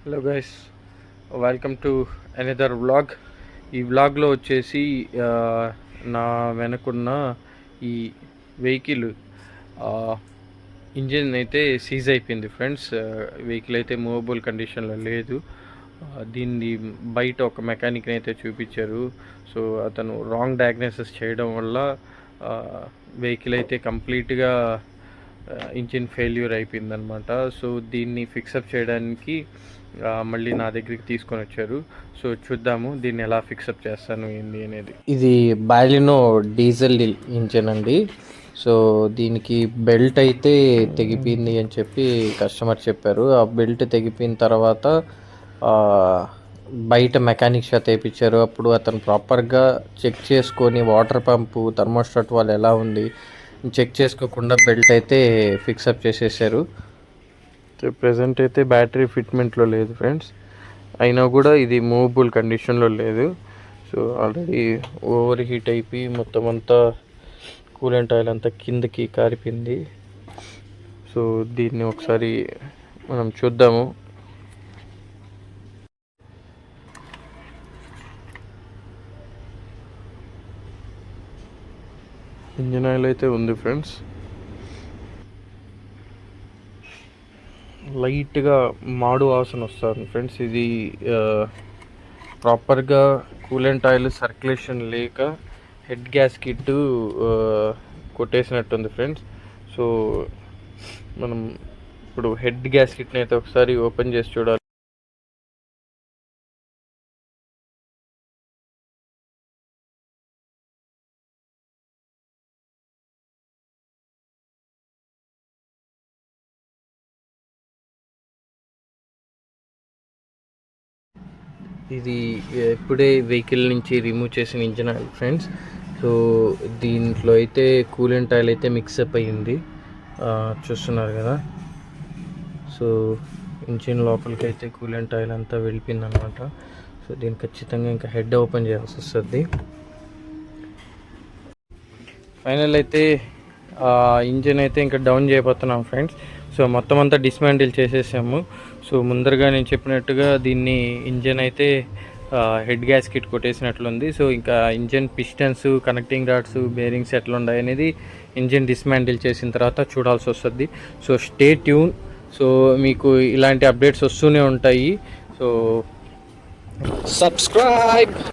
Hello guys, welcome to another vlog. ఈ వ్లాగ్లో వచ్చేసి నా వెనకున్న ఈ వెహికల్ ఇంజిన్ అయితే సీజ్ అయిపోయింది ఫ్రెండ్స్. వెహికల్ అయితే మూవబుల్ కండిషన్లో లేదు. దీన్ని బయట ఒక మెకానిక్ని అయితే చూపించారు. సో అతను రాంగ్ డయాగ్నోసిస్ చేయడం వల్ల వెహికల్ అయితే కంప్లీట్గా ఇంజిన్ ఫెయిల్యూర్ అయిపోయిందనమాట. సో దీన్ని ఫిక్సప్ చేయడానికి మళ్ళీ నా దగ్గరికి తీసుకొని వచ్చారు. సో చూద్దాము దీన్ని ఎలా ఫిక్సప్ చేస్తాను ఏంది అనేది. ఇది బాలినో డీజిల్ ఇంజిన్ అండి. సో దీనికి బెల్ట్ అయితే తెగిపోయింది అని చెప్పి కస్టమర్ చెప్పారు. ఆ బెల్ట్ తెగిపోయిన తర్వాత బయట మెకానిక్ షాప్ తెప్పించారు. అప్పుడు అతను ప్రాపర్గా చెక్ చేసుకొని వాటర్ పంపు థర్మోస్టాట్ వాళ్ళు ఎలా ఉంది చెక్ చేసుకోకుండా బెల్ట్ అయితే ఫిక్సప్ చేసేసారు. ప్రజెంట్ అయితే బ్యాటరీ ఫిట్మెంట్లో లేదు ఫ్రెండ్స్, అయినా కూడా ఇది మూవబుల్ కండిషన్లో లేదు. సో ఆల్రెడీ ఓవర్ హీట్ అయిపోయి మొత్తం అంతా కూలెంట్ ఆయిల్ అంతా కిందకి కారిపోయింది. సో దీన్ని ఒకసారి మనం చూద్దాము. ఇంజిన్ ఆయిల్ అయితే ఉంది ఫ్రెండ్స్. లైట్గా మాడు వాసన వస్తుంది ఫ్రెండ్స్. ఇది ప్రాపర్గా కూలెంట్ ఆయిల్ సర్క్యులేషన్ లేక హెడ్ గ్యాస్కెట్ కొట్టేసినట్టుంది ఫ్రెండ్స్. సో మనం ఇప్పుడు హెడ్ గ్యాస్కెట్ని అయితే ఒకసారి ఓపెన్ చేసి చూడాలి. ఇది ఇప్పుడే వెహికల్ నుంచి రిమూవ్ చేసిన ఇంజిన్ ఆయిల్ ఫ్రెండ్స్. సో దీంట్లో అయితే కూలెంట్ ఆయిల్ అయితే మిక్సప్ అయ్యింది, చూస్తున్నారు కదా. సో ఇంజిన్ లోపలికి అయితే కూలెంట్ ఆయిల్ అంతా వెళ్ళిపోయింది అనమాట. సో దీన్ని ఖచ్చితంగా ఇంకా హెడ్ ఓపెన్ చేయాల్సి వస్తుంది. ఫైనల్ అయితే ఇంజిన్ అయితే ఇంకా డౌన్ చేయబోతున్నాం ఫ్రెండ్స్. సో మొత్తం అంతా డిస్మాంటిల్ చేసేసాము. సో ముందరగా నేను చెప్పినట్టుగా దీన్ని ఇంజిన్ అయితే హెడ్ గ్యాస్కెట్ కొట్టేసినట్లుంది. సో ఇంకా engine pistons, connecting rods, bearings ఎట్లా ఉన్నాయి అనేది ఇంజిన్ డిస్మాంటిల్ చేసిన తర్వాత చూడాల్సి వస్తుంది. So stay tune. సో మీకు ఇలాంటి అప్డేట్స్ వస్తూనే ఉంటాయి. So subscribe.